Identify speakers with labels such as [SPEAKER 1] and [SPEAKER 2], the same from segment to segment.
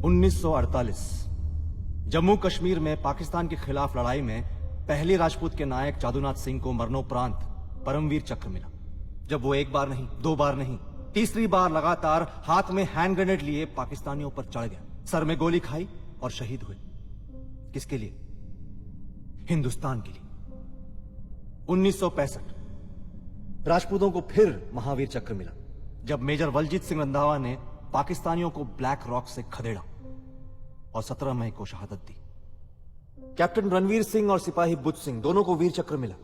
[SPEAKER 1] 1948 जम्मू कश्मीर में पाकिस्तान के खिलाफ लड़ाई में पहले राजपूत के नायक जादूनाथ सिंह को मरणोपरांत परमवीर चक्र मिला। जब वो एक बार नहीं, दो बार नहीं, तीसरी बार लगातार हाथ में हैंड ग्रेनेड लिए पाकिस्तानियों पर चढ़ गया, सर में गोली खाई और शहीद हुए। किसके लिए? हिंदुस्तान के लिए। 1965 राजपूतों को फिर महावीर चक्र मिला जब मेजर बलजीत सिंह रंधावा ने पाकिस्तानियों को ब्लैक रॉक से खदेड़ा और 17 मई को शहादत दी। कैप्टन रणवीर सिंह और सिपाही बुद्ध सिंह दोनों को वीर चक्र मिला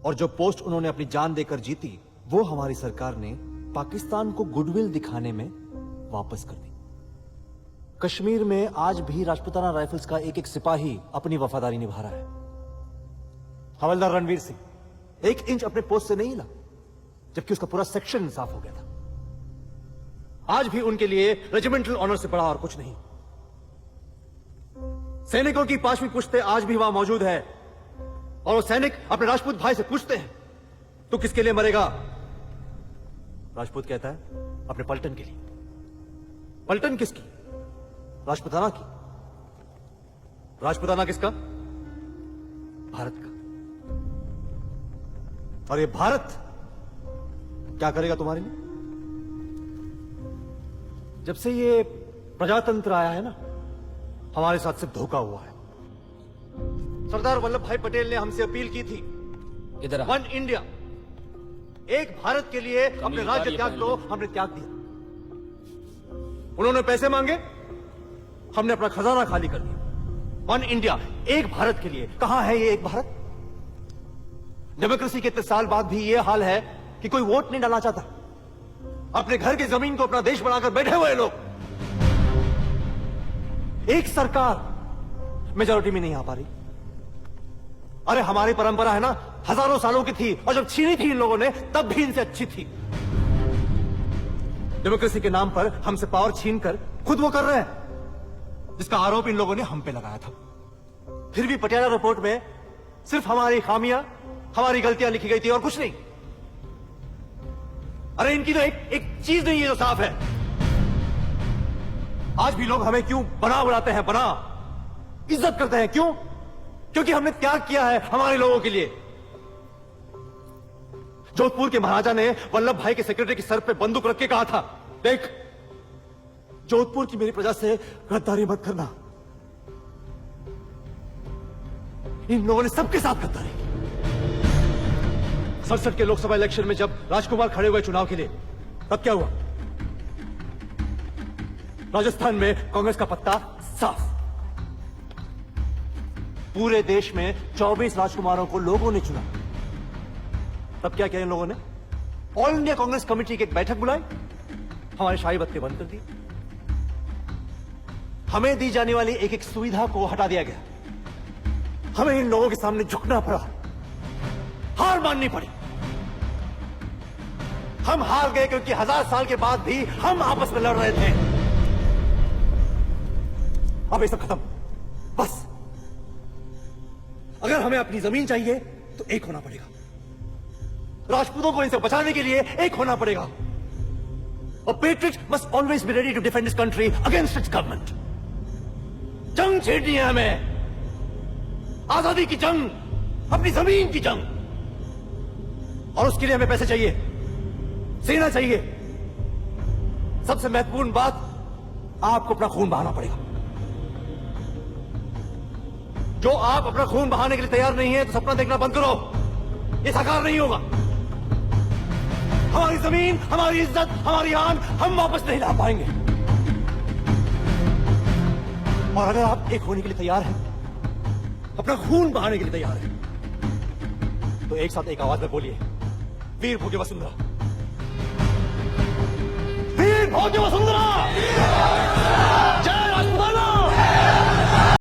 [SPEAKER 1] और जो पोस्ट उन्होंने अपनी जान देकर जीती वो हमारी सरकार ने पाकिस्तान को गुडविल दिखाने में वापस कर दी। कश्मीर में आज भी राजपूताना राइफल्स का एक एक सिपाही अपनी वफादारी निभा रहा है। हवलदार रणवीर सिंह 1 इंच अपने पोस्ट से नहीं हिला जबकि उसका पूरा सेक्शन साफ हो गया था। आज भी उनके लिए रेजिमेंटल ऑनर से बड़ा और कुछ नहीं। सैनिकों की 5वीं पुश्ते आज भी वहां मौजूद है और वो सैनिक अपने राजपूत भाई से पूछते हैं तू किसके लिए मरेगा? राजपूत कहता है अपने पलटन के लिए। पलटन किसकी? राजपूताना की। राजपूताना किसका? भारत का। और ये भारत क्या करेगा तुम्हारे लिए? जब से ये प्रजातंत्र आया है ना, हमारे साथ सिर्फ धोखा हुआ है। सरदार वल्लभ भाई पटेल ने हमसे अपील की थी,
[SPEAKER 2] इधर
[SPEAKER 1] वन इंडिया, एक भारत के लिए अपने राज्य त्याग दो। हमने त्याग दिया। उन्होंने पैसे मांगे, हमने अपना खजाना खाली कर दिया। वन इंडिया, एक भारत के लिए। कहां है ये एक भारत? डेमोक्रेसी के इतने साल बाद भी ये हाल है कि कोई वोट नहीं डालना चाहता। अपने घर की जमीन को अपना देश बनाकर बैठे हुए लोग। एक सरकार मेजॉरिटी में नहीं आ पा रही। अरे हमारी परंपरा है ना, हजारों सालों की थी और जब छीनी थी इन लोगों ने तब भी इनसे अच्छी थी। डेमोक्रेसी के नाम पर हमसे पावर छीनकर खुद वो कर रहे हैं जिसका आरोप इन लोगों ने हम पे लगाया था। फिर भी पटियाला रिपोर्ट में सिर्फ हमारी खामियां, हमारी गलतियां लिखी गई थी और कुछ नहीं। अरे इनकी तो एक चीज नहीं है जो साफ है। आज भी लोग हमें क्यों बना बुलाते हैं? बना इज्जत करते हैं क्यों? क्योंकि हमने त्याग किया है हमारे लोगों के लिए। जोधपुर के महाराजा ने वल्लभ भाई के सेक्रेटरी के सर पे बंदूक रख के कहा था, देख जोधपुर की मेरी प्रजा से गद्दारी मत करना। इन लोगों ने सबके साथ गद्दारी की। 67 के लोकसभा इलेक्शन में जब राजकुमार खड़े हुए चुनाव के लिए, तब क्या हुआ? राजस्थान में कांग्रेस का पत्ता साफ। पूरे देश में 24 राजकुमारों को लोगों ने चुना। तब क्या किया इन लोगों ने? ऑल इंडिया कांग्रेस कमेटी की एक बैठक बुलाई, हमारे शाही बत्ते बंद कर दिए। हमें दी जाने वाली एक एक सुविधा को हटा दिया गया। हमें इन लोगों के सामने झुकना पड़ा, हार माननी पड़ी। हम हार गए क्योंकि 1000 साल के बाद भी हम आपस में लड़ रहे थे। अब ये सब खत्म, बस। अगर हमें अपनी जमीन चाहिए तो एक होना पड़ेगा। राजपूतों को इनसे बचाने के लिए एक होना पड़ेगा। A patriot must always be ready to defend his country against its government. जंग छेड़नी है हमें, आजादी की जंग, अपनी जमीन की जंग। और उसके लिए हमें पैसे चाहिए, सेना चाहिए। सबसे महत्वपूर्ण बात, आपको अपना खून बहाना पड़ेगा। जो आप अपना खून बहाने के लिए तैयार नहीं है तो सपना देखना बंद करो, ये साकार नहीं होगा। हमारी जमीन, हमारी इज्जत, हमारी आन हम वापस नहीं ला पाएंगे। और अगर आप एक होने के लिए तैयार हैं, अपना खून बहाने के लिए तैयार हैं, तो एक साथ एक आवाज में बोलिए, वीर भोगे वसुंधरा, वीर भोगे वसुंधरा।